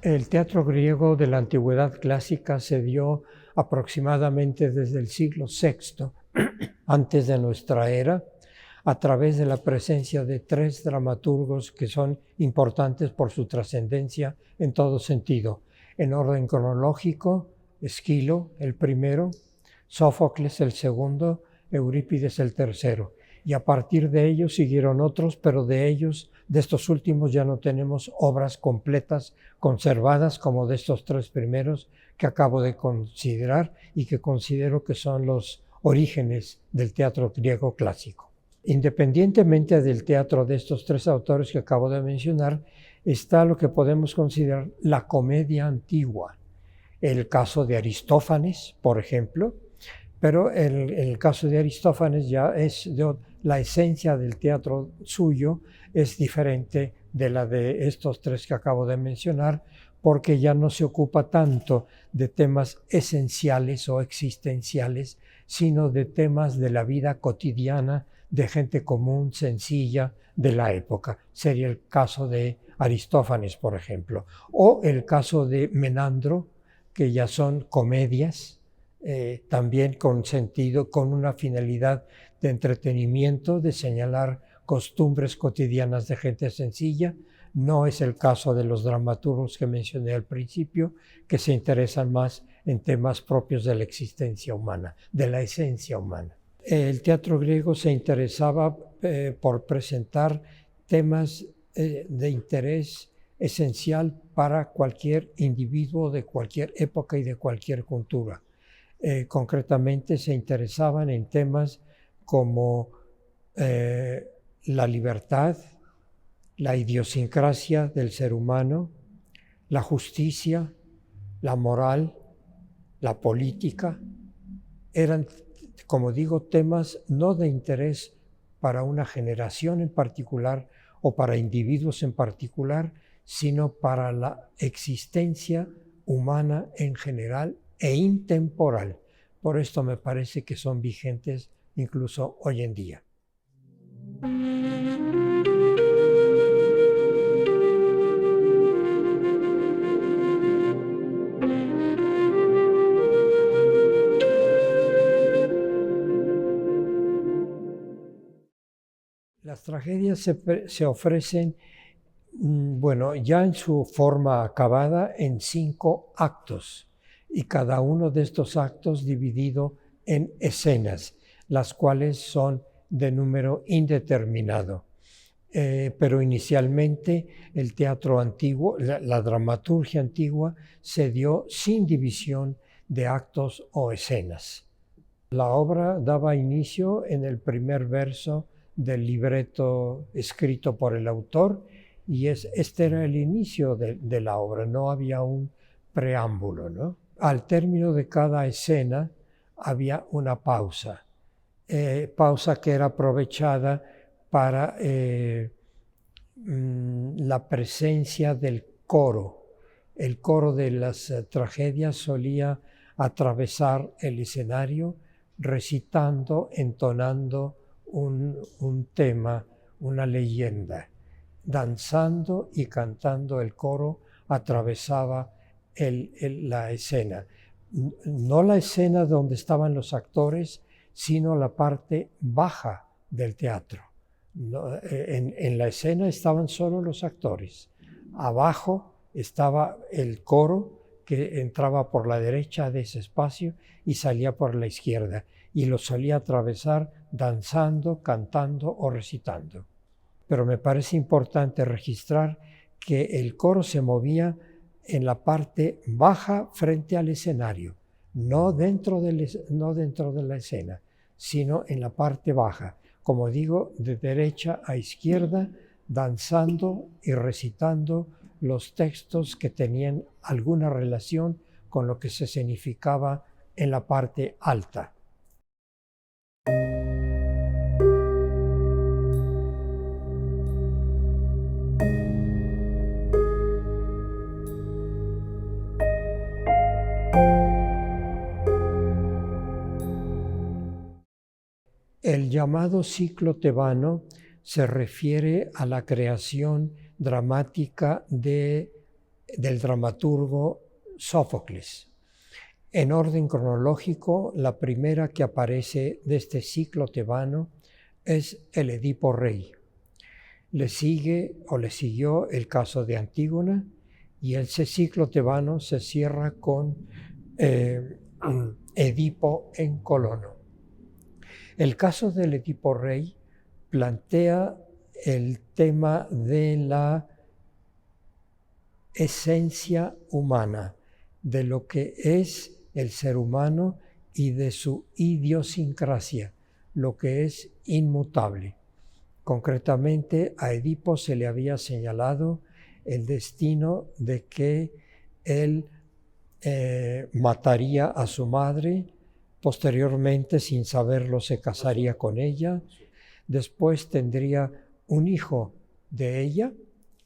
El teatro griego de la antigüedad clásica se dio aproximadamente desde el siglo VI antes de nuestra era, a través de la presencia de tres dramaturgos que son importantes por su trascendencia en todo sentido. En orden cronológico, Esquilo el primero, Sófocles el segundo, Eurípides el tercero. Y a partir de ellos siguieron otros, pero de estos últimos ya no tenemos obras completas conservadas como de estos tres primeros que acabo de considerar y que considero que son los orígenes del teatro griego clásico. Independientemente del teatro de estos tres autores que acabo de mencionar, está lo que podemos considerar la comedia antigua. El caso de Aristófanes, por ejemplo, pero el caso de Aristófanes ya es la esencia del teatro suyo es diferente de la de estos tres que acabo de mencionar, porque ya no se ocupa tanto de temas esenciales o existenciales, sino de temas de la vida cotidiana de gente común, sencilla, de la época. Sería el caso de Aristófanes, por ejemplo, o el caso de Menandro, que ya son comedias, también con sentido, con una finalidad de entretenimiento, de señalar costumbres cotidianas de gente sencilla. No es el caso de los dramaturgos que mencioné al principio, que se interesan más en temas propios de la existencia humana, de la esencia humana. El teatro griego se interesaba por presentar temas de interés esencial para cualquier individuo de cualquier época y de cualquier cultura. Concretamente se interesaban en temas como la libertad, la idiosincrasia del ser humano, la justicia, la moral, la política. Eran, como digo, temas no de interés para una generación en particular o para individuos en particular, sino para la existencia humana en general e intemporal. Por esto me parece que son vigentes incluso hoy en día. Las tragedias se ofrecen, ya en su forma acabada, en 5 actos, y cada uno de estos actos dividido en escenas, las cuales son de número indeterminado. Pero inicialmente el teatro antiguo, la dramaturgia antigua, se dio sin división de actos o escenas. La obra daba inicio en el primer verso del libreto escrito por el autor, y este era el inicio de la obra, no había un preámbulo, ¿no? Al término de cada escena había una pausa, pausa que era aprovechada para la presencia del coro. El coro de las tragedias solía atravesar el escenario recitando, entonando un tema, una leyenda. Danzando y cantando el coro atravesaba la escena. No la escena donde estaban los actores, sino la parte baja del teatro. En la escena estaban solo los actores. Abajo estaba el coro que entraba por la derecha de ese espacio y salía por la izquierda, y lo solía atravesar danzando, cantando o recitando. Pero me parece importante registrar que el coro se movía en la parte baja frente al escenario, no dentro de la escena, sino en la parte baja, como digo, de derecha a izquierda, danzando y recitando los textos que tenían alguna relación con lo que se significaba en la parte alta. El llamado ciclo tebano se refiere a la creación dramática de del dramaturgo Sófocles. En orden cronológico, la primera que aparece de este ciclo tebano es el Edipo Rey. Le siguió el caso de Antígona, y ese ciclo tebano se cierra con Edipo en Colono. El caso del Edipo Rey plantea el tema de la esencia humana, de lo que es el ser humano y de su idiosincrasia, lo que es inmutable. Concretamente, a Edipo se le había señalado el destino de que él mataría a su madre, posteriormente, sin saberlo, se casaría con ella, después tendría un hijo de ella,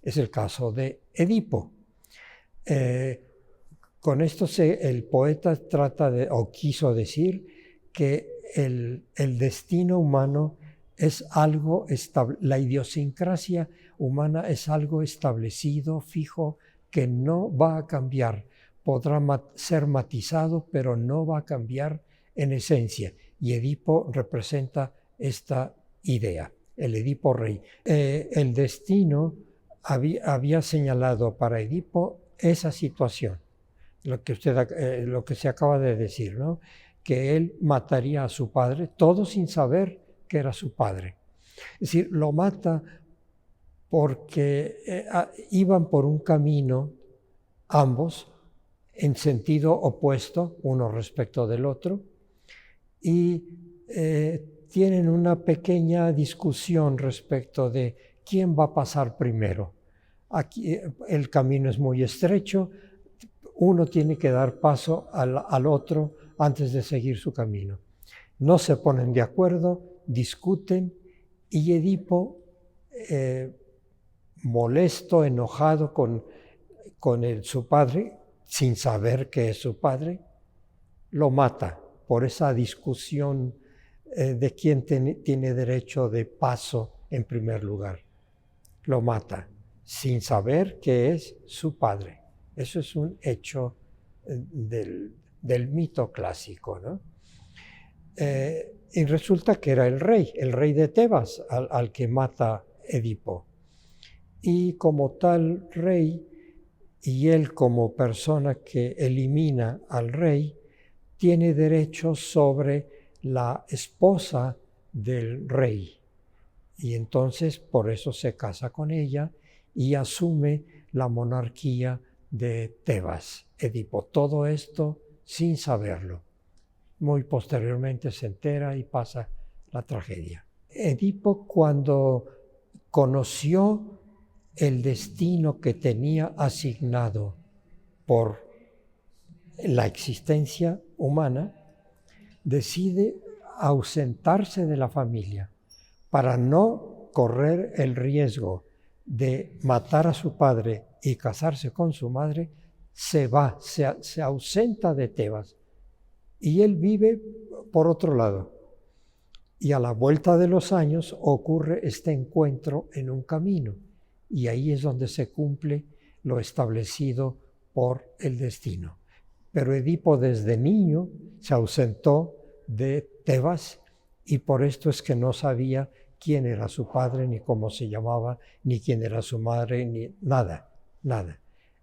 es el caso de Edipo. Con esto el poeta quiso decir que el destino humano es algo la idiosincrasia humana es algo establecido, fijo, que no va a cambiar. Podrá ser matizado, pero no va a cambiar en esencia. Y Edipo representa esta idea, el Edipo Rey. El destino había señalado para Edipo esa situación, lo que se acaba de decir, ¿no? Que él mataría a su padre, todo sin saber que era su padre. Es decir, lo mata porque iban por un camino ambos en sentido opuesto, uno respecto del otro, y tienen una pequeña discusión respecto de quién va a pasar primero. Aquí el camino es muy estrecho, uno tiene que dar paso al otro antes de seguir su camino. No se ponen de acuerdo, discuten, y Edipo, molesto, enojado con su padre, sin saber que es su padre, lo mata por esa discusión de quién tiene derecho de paso en primer lugar. Lo mata sin saber que es su padre. Eso es un hecho del mito clásico, ¿no? Y resulta que era el rey de Tebas, al que mata Edipo. Y como tal rey, y él como persona que elimina al rey, tiene derecho sobre la esposa del rey. Y entonces por eso se casa con ella y asume la monarquía de Tebas, Edipo. Todo esto sin saberlo. Muy posteriormente se entera y pasa la tragedia. Edipo, cuando conoció el destino que tenía asignado por la existencia humana, decide ausentarse de la familia para no correr el riesgo de matar a su padre y casarse con su madre. Se ausenta de Tebas y él vive por otro lado. Y a la vuelta de los años ocurre este encuentro en un camino, y ahí es donde se cumple lo establecido por el destino. Pero Edipo desde niño se ausentó de Tebas, y por esto es que no sabía quién era su padre, ni cómo se llamaba, ni quién era su madre, ni nada.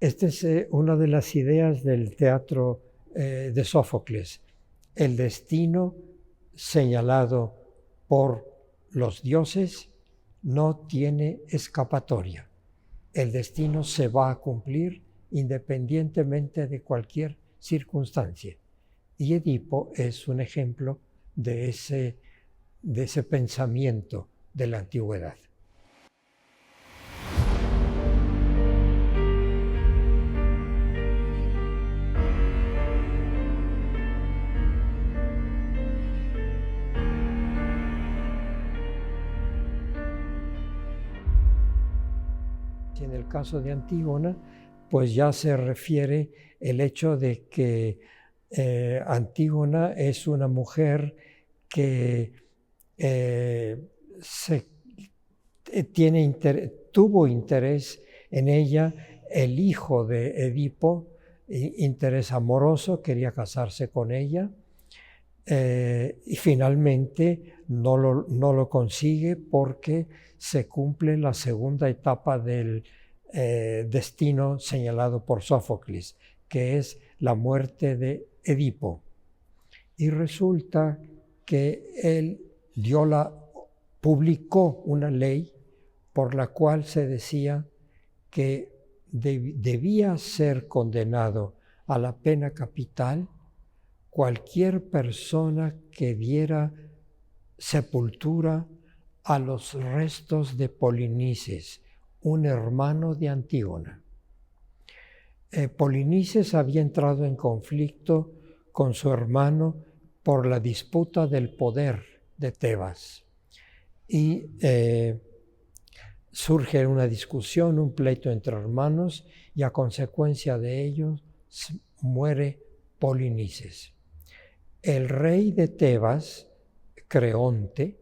Esta es una de las ideas del teatro de Sófocles. El destino señalado por los dioses no tiene escapatoria. El destino se va a cumplir independientemente de cualquier circunstancia. Y Edipo es un ejemplo de ese pensamiento de la antigüedad. En el caso de Antígona, pues ya se refiere el hecho de que Antígona es una mujer que tuvo interés en ella el hijo de Edipo, interés amoroso, quería casarse con ella, y finalmente no lo consigue porque se cumple la segunda etapa del destino señalado por Sófocles, que es la muerte de Edipo. Y resulta que él publicó una ley por la cual se decía que debía ser condenado a la pena capital cualquier persona que diera sepultura a los restos de Polinices, un hermano de Antígona. Polinices había entrado en conflicto con su hermano por la disputa del poder de Tebas. Y surge una discusión, un pleito entre hermanos, y a consecuencia de ello muere Polinices. El rey de Tebas, Creonte,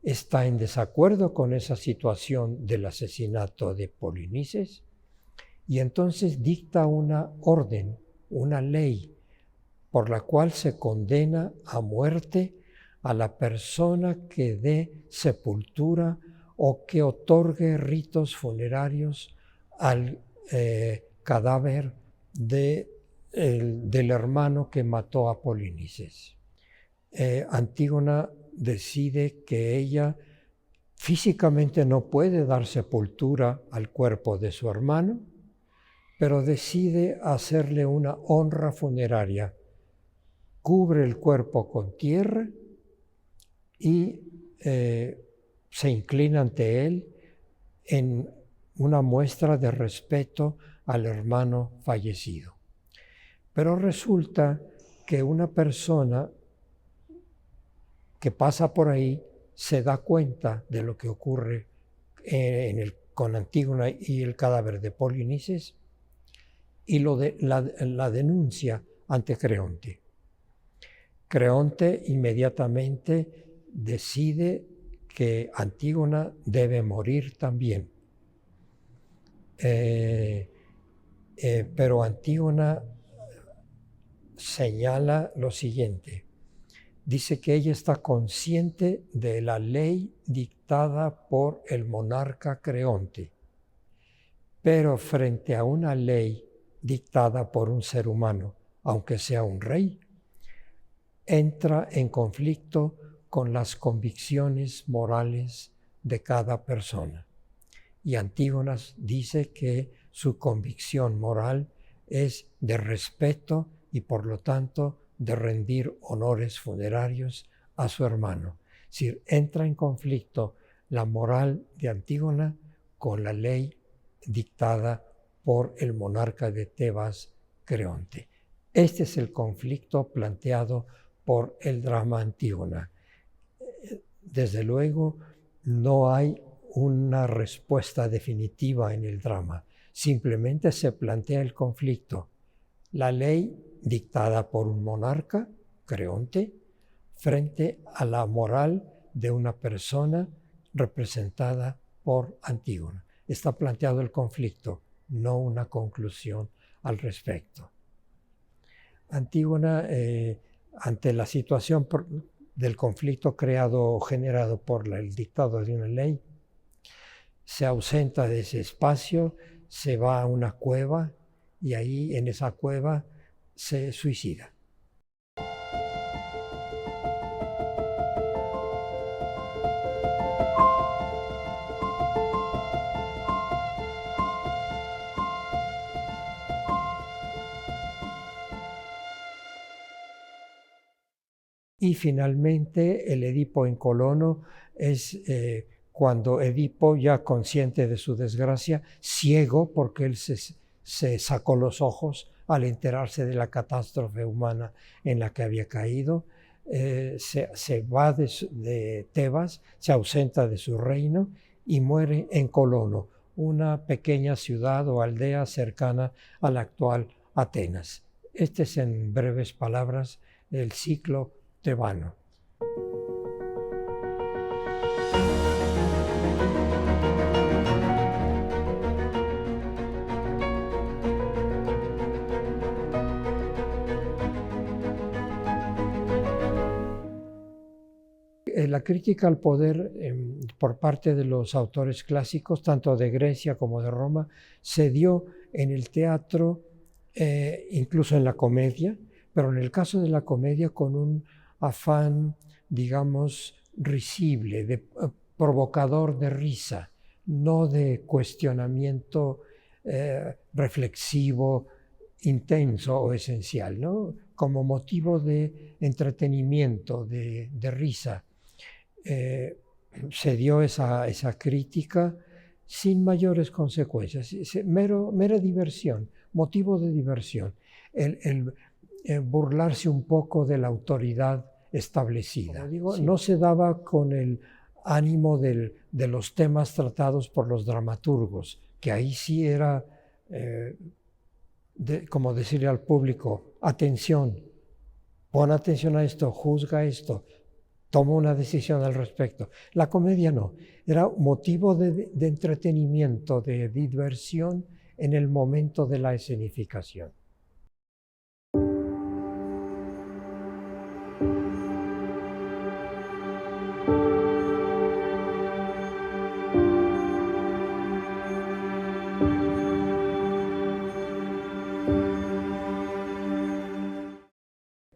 está en desacuerdo con esa situación del asesinato de Polinices y entonces dicta una orden, una ley, por la cual se condena a muerte a la persona que dé sepultura o que otorgue ritos funerarios al cadáver del hermano que mató a Polinices. Antígona decide que ella físicamente no puede dar sepultura al cuerpo de su hermano, pero decide hacerle una honra funeraria. Cubre el cuerpo con tierra y se inclina ante él en una muestra de respeto al hermano fallecido. Pero resulta que una persona que pasa por ahí se da cuenta de lo que ocurre con Antígona y el cadáver de Polinices y la denuncia ante Creonte. Creonte inmediatamente decide que Antígona debe morir también. Pero Antígona señala lo siguiente. Dice que ella está consciente de la ley dictada por el monarca Creonte, pero frente a una ley dictada por un ser humano, aunque sea un rey, entra en conflicto con las convicciones morales de cada persona. Y Antígona dice que su convicción moral es de respeto y por lo tanto de rendir honores funerarios a su hermano. Es decir, entra en conflicto la moral de Antígona con la ley dictada por el monarca de Tebas, Creonte. Este es el conflicto planteado por el drama Antígona. Desde luego, no hay una respuesta definitiva en el drama. Simplemente se plantea el conflicto. La ley dictada por un monarca, Creonte, frente a la moral de una persona representada por Antígona. Está planteado el conflicto, no una conclusión al respecto. Antígona, ante la situación del conflicto creado o generado por el dictado de una ley, se ausenta de ese espacio, se va a una cueva y ahí en esa cueva se suicida. Y finalmente el Edipo en Colono es cuando Edipo, ya consciente de su desgracia, ciego porque él se sacó los ojos al enterarse de la catástrofe humana en la que había caído, se va de Tebas, se ausenta de su reino y muere en Colono, una pequeña ciudad o aldea cercana a la actual Atenas. Este es, en breves palabras, el ciclo tebano. La crítica al poder por parte de los autores clásicos, tanto de Grecia como de Roma, se dio en el teatro, incluso en la comedia, pero en el caso de la comedia con un afán, digamos, risible, provocador de risa, no de cuestionamiento reflexivo, intenso o esencial, ¿no? Como motivo de entretenimiento, de risa. Se dio esa crítica sin mayores consecuencias, mera diversión, motivo de diversión, el burlarse un poco de la autoridad establecida. Como digo, sí. No se daba con el ánimo de los temas tratados por los dramaturgos, que ahí sí era como decirle al público, atención, pon atención a esto, juzga esto, toma una decisión al respecto. La comedia no, era motivo de entretenimiento, de diversión en el momento de la escenificación.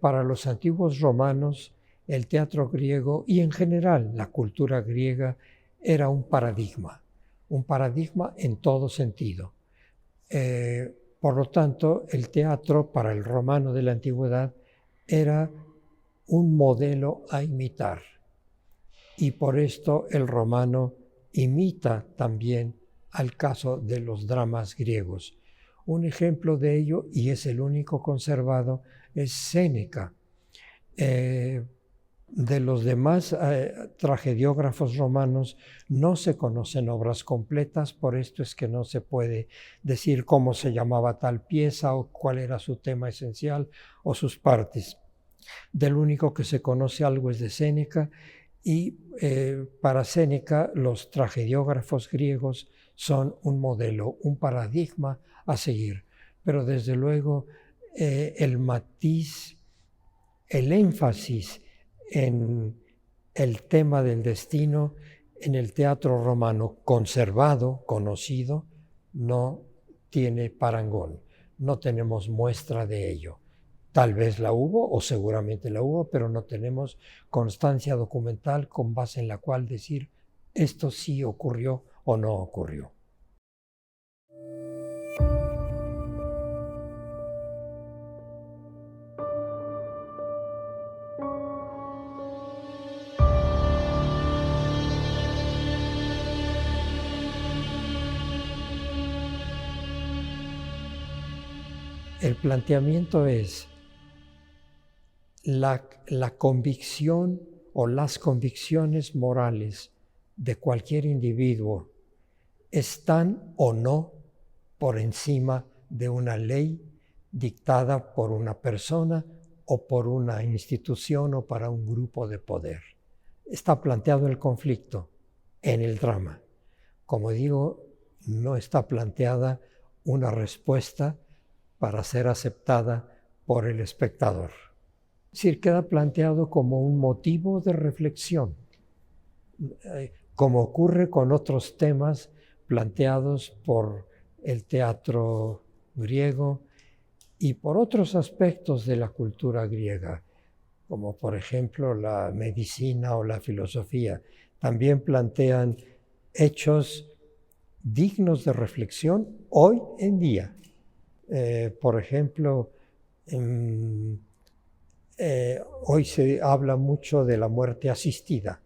Para los antiguos romanos, el teatro griego y en general la cultura griega era un paradigma en todo sentido. Por lo tanto, el teatro para el romano de la antigüedad era un modelo a imitar. Y por esto el romano imita también al caso de los dramas griegos. Un ejemplo de ello, y es el único conservado, es Séneca. De los demás tragediógrafos romanos no se conocen obras completas, por esto es que no se puede decir cómo se llamaba tal pieza o cuál era su tema esencial o sus partes. Del único que se conoce algo es de Séneca, y para Séneca los tragediógrafos griegos son un modelo, un paradigma a seguir. Pero desde luego el matiz, el énfasis en el tema del destino en el teatro romano conservado, conocido, no tiene parangón. No tenemos muestra de ello. Tal vez la hubo o seguramente la hubo, pero no tenemos constancia documental con base en la cual decir esto sí ocurrió o no ocurrió. El planteamiento es la convicción o las convicciones morales de cualquier individuo están o no por encima de una ley dictada por una persona o por una institución o para un grupo de poder. Está planteado el conflicto en el drama. Como digo, no está planteada una respuesta para ser aceptada por el espectador. Es decir, queda planteado como un motivo de reflexión, como ocurre con otros temas planteados por el teatro griego y por otros aspectos de la cultura griega, como por ejemplo la medicina o la filosofía. También plantean hechos dignos de reflexión hoy en día. Por ejemplo, hoy se habla mucho de la muerte asistida.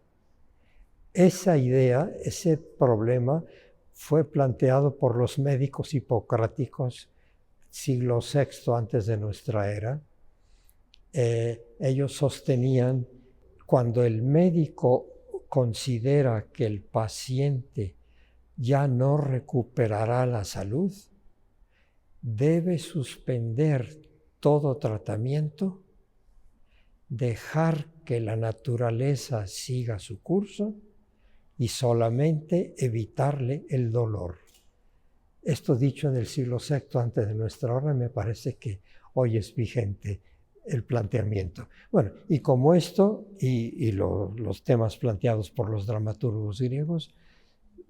Esa idea, ese problema, fue planteado por los médicos hipocráticos siglo VI antes de nuestra era. Ellos sostenían, cuando el médico considera que el paciente ya no recuperará la salud, debe suspender todo tratamiento, dejar que la naturaleza siga su curso y solamente evitarle el dolor. Esto dicho en el siglo VI antes de nuestra hora me parece que hoy es vigente el planteamiento. Bueno, y como esto y los temas planteados por los dramaturgos griegos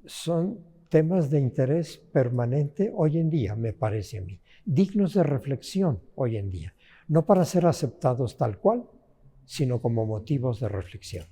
son temas de interés permanente hoy en día, me parece a mí, dignos de reflexión hoy en día, no para ser aceptados tal cual, sino como motivos de reflexión.